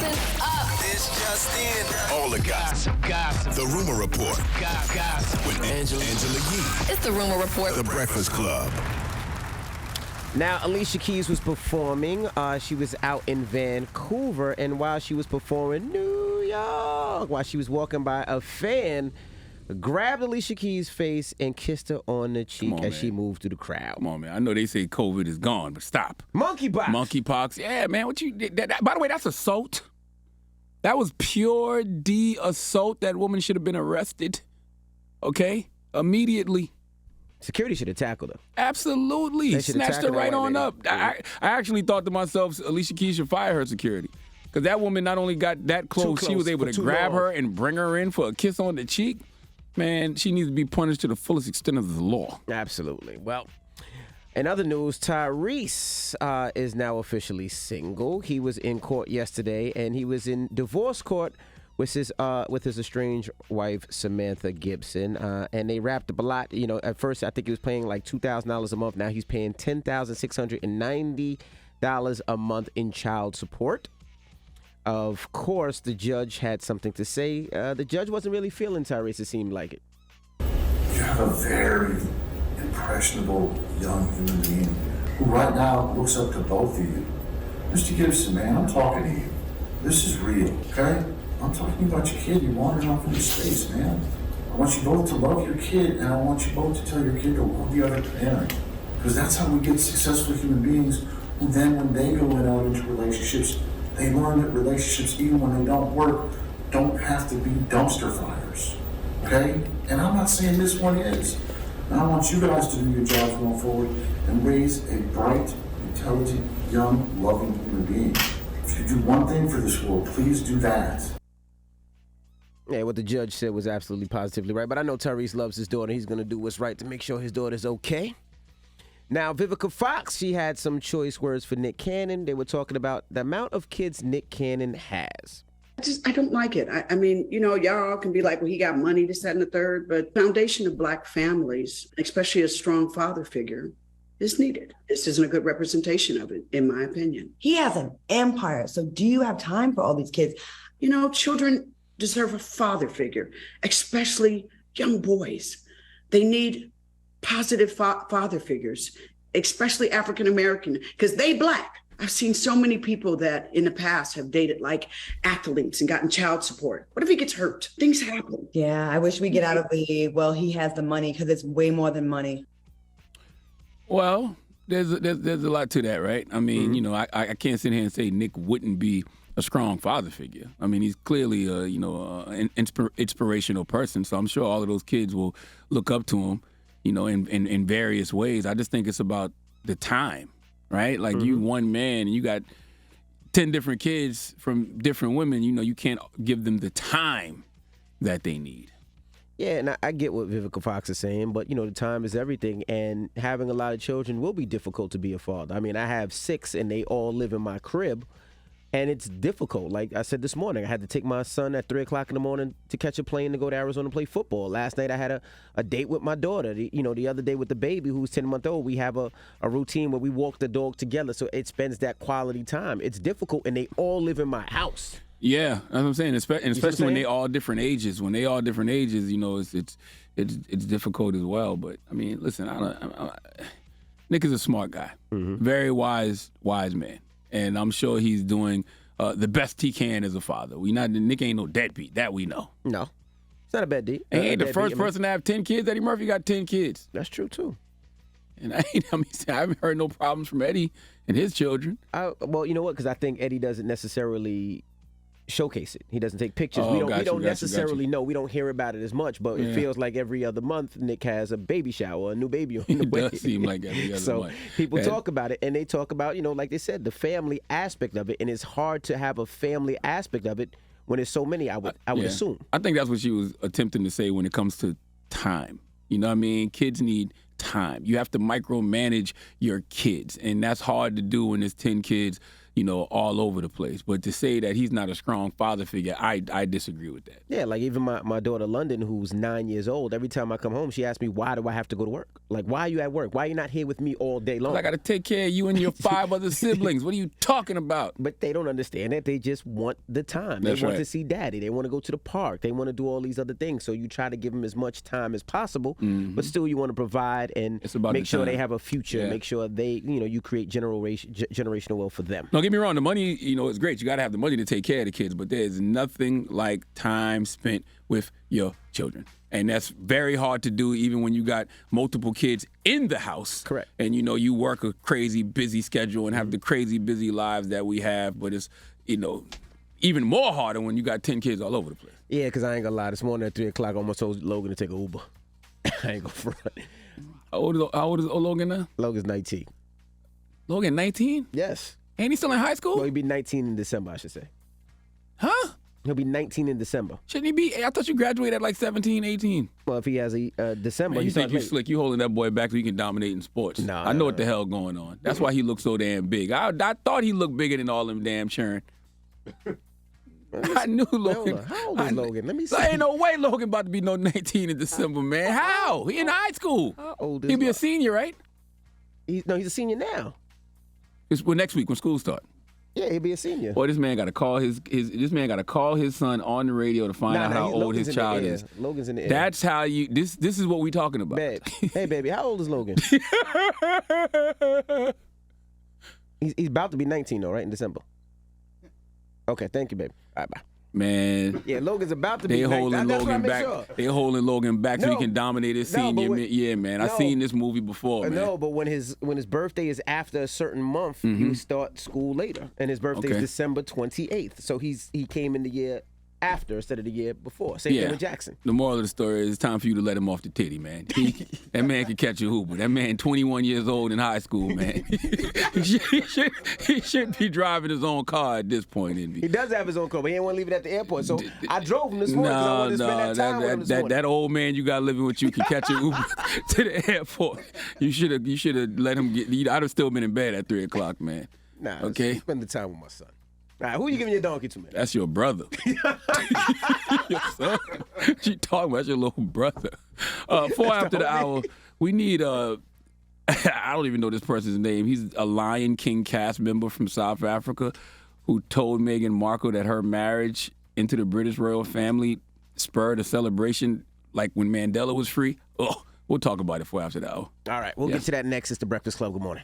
Listen up. This just in. All the gossip. The Rumor Report. Gossip. With Angela Yee. It's the Rumor Report. The Breakfast Club. Now, Alicia Keys was performing. She was out in Vancouver, and while she was performing New York, while she was walking by, a fan grabbed Alicia Keys' face and kissed her on the cheek as she moved through the crowd. Come on, man. I know they say COVID is gone, but stop. Monkeypox. Monkeypox. Yeah, man. What you did? By the way, that's assault. That was pure D assault. That woman should have been arrested. Okay? Immediately. Security should have tackled her. Absolutely. Snatched her right on up. I actually thought to myself, Alicia Keys should fire her security. Because that woman not only got that close, she was able to grab her and bring her in for a kiss on the cheek. Man, she needs to be punished to the fullest extent of the law. Absolutely. Well, in other news, Tyrese is now officially single. He was in court yesterday, and he was in divorce court with his estranged wife, Samantha Gibson. And they wrapped up a lot. You know, at first, I think he was paying like $2,000 a month. Now he's paying $10,690 a month in child support. Of course, the judge had something to say. The judge wasn't really feeling Tyrese, it seemed like it. You have a very impressionable young human being who right now looks up to both of you. Mr. Gibson, man, I'm talking to you. This is real, okay? I'm talking about your kid. You're wandering off into space, man. I want you both to love your kid, and I want you both to tell your kid to love the other parent. Because that's how we get successful human beings who then, when they go out into relationships, they learn that relationships, even when they don't work, don't have to be dumpster fires, okay? And I'm not saying this one is. And I want you guys to do your jobs going forward and raise a bright, intelligent, young, loving human being. If you do one thing for this world, please do that. Yeah, what the judge said was absolutely positively right. But I know Tyrese loves his daughter. He's going to do what's right to make sure his daughter's okay. Now, Vivica Fox, she had some choice words for Nick Cannon. They were talking about the amount of kids Nick Cannon has. I don't like it. I mean, you know, y'all can be like, well, he got money, this, that, and the third, but foundation of Black families, especially a strong father figure, is needed. This isn't a good representation of it, in my opinion. He has an empire. So do you have time for all these kids? You know, children deserve a father figure, especially young boys. They need positive father figures, especially African-American, because they Black. I've seen so many people that in the past have dated like athletes and gotten child support. What if he gets hurt? Things happen. Yeah, I wish we get out of the, well, he has the money, because it's way more than money. Well, there's a lot to that, right? I mean, you know, I can't sit here and say Nick wouldn't be a strong father figure. I mean, he's clearly an inspirational person, so I'm sure all of those kids will look up to him, you know, in various ways. I just think it's about the time, right? Like you one man and you got 10 different kids from different women, you know, you can't give them the time that they need. Yeah, and I get what Vivica Fox is saying, but, you know, the time is everything, and having a lot of children will be difficult to be a father. I mean, I have 6, and they all live in my crib, and it's difficult. Like I said this morning, I had to take my son at 3 o'clock in the morning to catch a plane to go to Arizona to play football. Last night I had a date with my daughter. The other day with the baby who's 10-month-old, we have a routine where we walk the dog together, so it spends that quality time. It's difficult, and they all live in my house. Yeah, that's what I'm saying. Especially when they all different ages. When they all different ages, you know, it's difficult as well. But I mean, listen, Nick is a smart guy, very wise man, and I'm sure he's doing the best he can as a father. Nick ain't no deadbeat, that we know. No, it's not a bad deed. He ain't the first person to have 10 kids. Eddie Murphy got 10 kids. That's true too. And I haven't heard no problems from Eddie and his children. Well, you know what? Because I think Eddie doesn't necessarily showcase it. He doesn't take pictures. We don't necessarily know. We don't hear about it as much, but it feels like every other month Nick has a baby shower, a new baby on the way. It does seem like every other month. So people talk about it, and they talk about, you know, like they said, the family aspect of it, and it's hard to have a family aspect of it when there's so many, I would assume. I think that's what she was attempting to say when it comes to time. You know what I mean? Kids need time. You have to micromanage your kids, and that's hard to do when there's 10 kids, all over the place. But to say that he's not a strong father figure, I disagree with that. Yeah, like even my daughter London, who's 9 years old, every time I come home, she asks me, why do I have to go to work? Like, why are you at work? Why are you not here with me all day long? I got to take care of you and your 5 other siblings. What are you talking about? But they don't understand that. They just want the time. That's they want right. to see daddy. They want to go to the park. They want to do all these other things. So you try to give them as much time as possible, but still you want to provide and It's about make the sure time. they have a future. Yeah. Make sure they, you create generational wealth for them. Don't get me wrong. The money, is great. You got to have the money to take care of the kids, but there's nothing like time spent with your children. And that's very hard to do even when you got multiple kids in the house. Correct. And, you work a crazy busy schedule and have the crazy busy lives that we have, but it's, even more harder when you got 10 kids all over the place. Yeah, because I ain't going to lie. This morning at 3 o'clock, I almost told Logan to take an Uber. I ain't going to front. How old is Logan now? Logan's 19. Logan, 19? Yes. And he's still in high school? Well, he'll be 19 in December, I should say. Huh? He'll be 19 in December. Shouldn't he be? I thought you graduated at like 17, 18. Well, if he has a December, Man, he you think starts you late. slick. You holding that boy back so he can dominate in sports. Nah, I know nah, what the hell going on. That's why he looks so damn big. I thought he looked bigger than all them damn churn. I knew Logan. How old is Logan? Let me see. There ain't no way Logan about to be no 19 in December, man. How? He in high school. How old is He'll be a Logan? senior, right? He's a senior now. It's next week when school starts. Yeah, he'll be a senior. Boy, this man got to call this man got to call his son on the radio to find out how old Logan's his in the child air. is. Logan's in the air. That's how you. This is what we talking about. Babe. Hey, baby, how old is Logan? He's about to be 19, though, right, in December? Okay, thank you, baby. All right, bye. Man, Yeah, Logan's about to be they 19. holding That's what I Logan make back. sure. They holding Logan back so he No. can dominate his No, but senior. wait. Yeah, man. I No. seen this movie before, man. No, but when his birthday is after a certain month, you start school later, and his birthday is Okay. December 28th. So he came in the year after instead of the year before. Same thing with Jackson. The moral of the story is it's time for you to let him off the titty, man. That man can catch a hooper. That man 21 years old in high school, man. he should be driving his own car at this point, He does have his own car, but he didn't want to leave it at the airport. So I drove him this morning because I wanted to spend that time with him this morning. that old man you got living with you can catch an Uber to the airport. You should have let him get. I'd have still been in bed at 3 o'clock, man. Nah, Okay. spend the time with my son. All right, who you giving your donkey to, man? That's your brother. Your son. What you talking about? That's your little brother. 4 after the hour, we need I don't even know this person's name. He's a Lion King cast member from South Africa who told Meghan Markle that her marriage into the British royal family spurred a celebration like when Mandela was free. Oh, we'll talk about it 4 after the hour. All right, we'll get to that next. It's the Breakfast Club. Good morning.